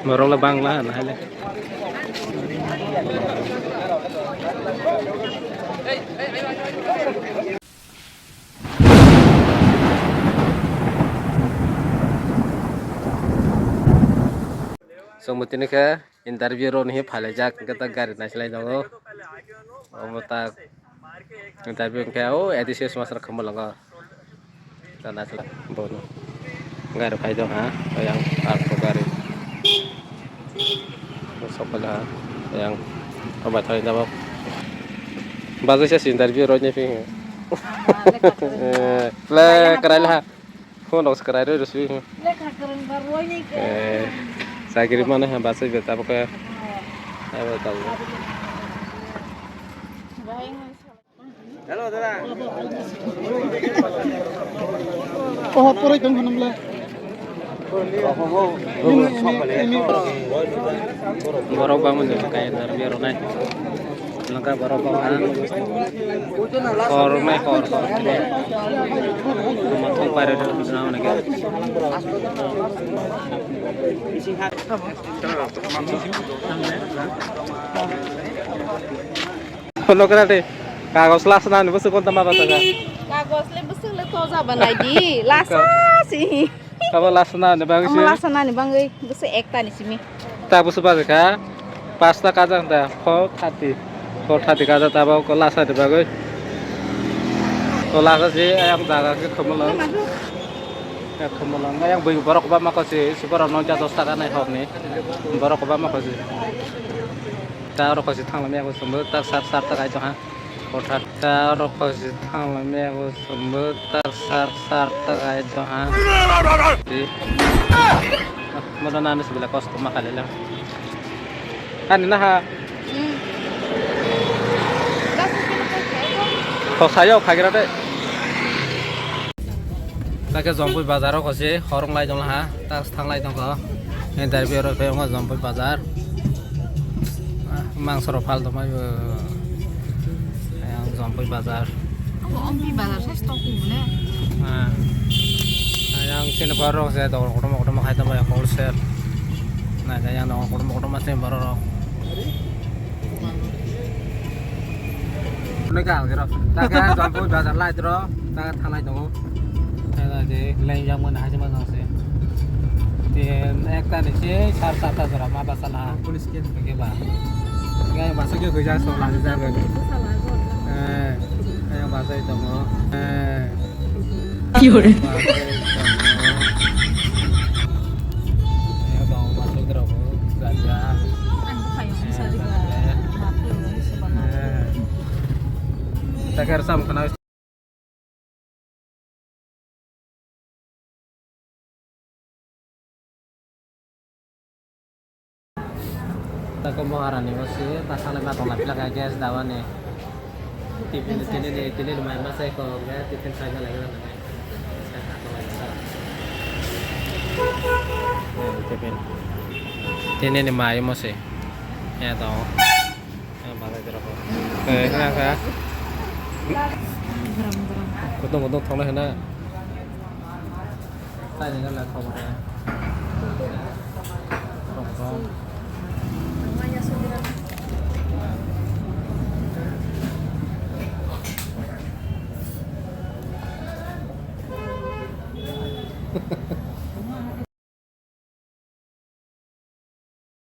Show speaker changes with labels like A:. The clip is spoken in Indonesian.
A: Marong là bang lah, nah ini. So mutin ke interview ron hi phale jak kata gari nasilai dago. Mata interview ke o edisi semester kemalang ka nasilai bono. Gari phai do ha yang arko gari. Sokala yang obat thai dago. Bazo sih interview ron ni ping. Le kerai lah. Kau nak kerai tu sih.
B: Le keren baru ini ke.
A: Saya kirim mana yang bahasa beta pakai apa tahu.
C: Halo, Dara.
D: Oh, pura itu kan namanya.
A: Baru bangun tu kayak dari biar naik. Langkah baru bangun. Kor naik kor. Matu pada dalam sana nak. Kalau kerana kagus las nanti besok kontak apa saja.
B: Kagus le besok le kau zaman lagi. Lasa sih.
A: Kalau las nanti bagus
B: Kamu
A: sih.
B: lasa nani bang besok ekta nih sih.
A: Tak besok apa sih? Pasta kacang dah. Kau hati kacang tak bawa kelas ada bagus. Kelas sih ayam jaga ke kemulan. Kemulan yang beli barang apa mak sih? Sekarang nonton jatuh setakan naik hok nih. Barang apa mak sih? Taruh kasih tang lemah aku sembut tak sar tak aja ha. Kotak taruh kasih tang lemah aku sembut tak sar tak aja ha. Mudah nanti sebelah kos rumah kali lah. Kan ini ha. Kau saya kagak ada. Tak ke Zombui bazar aku sih, horong lagi dong ha. Tak tang lagi dong kau. Ini dari biar orang Zombui bazar. Mang sorofal tu mai yang Zombui bazar.
B: Om pi bazar saya stok ni.
A: Yang sini baru saya tahu orang khai tu mai wholesale. Nah, yang orang masih baru. Ini kan kira. Tak ke Zombui bazar lagi tu, tak thang lagi tu. Ada je lain yang mana aja mana sih. Then ekta ni sih sar-sar tak apa salah. Polis kian pergi bah. Yang bahasa kita kerja sekolah di sana. Yang bahasa itu mau.
B: Yure.
A: Yang mau masuk ke rumah kerja. Tak kira sama kenal. Tak kemuaran nih masih tak salah matang lagi lah guys dawan nih. Tipin lumayan masih kok enggak tipin saya lagi lah. Tipin. Ini nih mayu masih. Ya tahu. Yang mana terapa? Kenapa? Kutung thong lah na. Saya ni kan lah thong ya. Thong.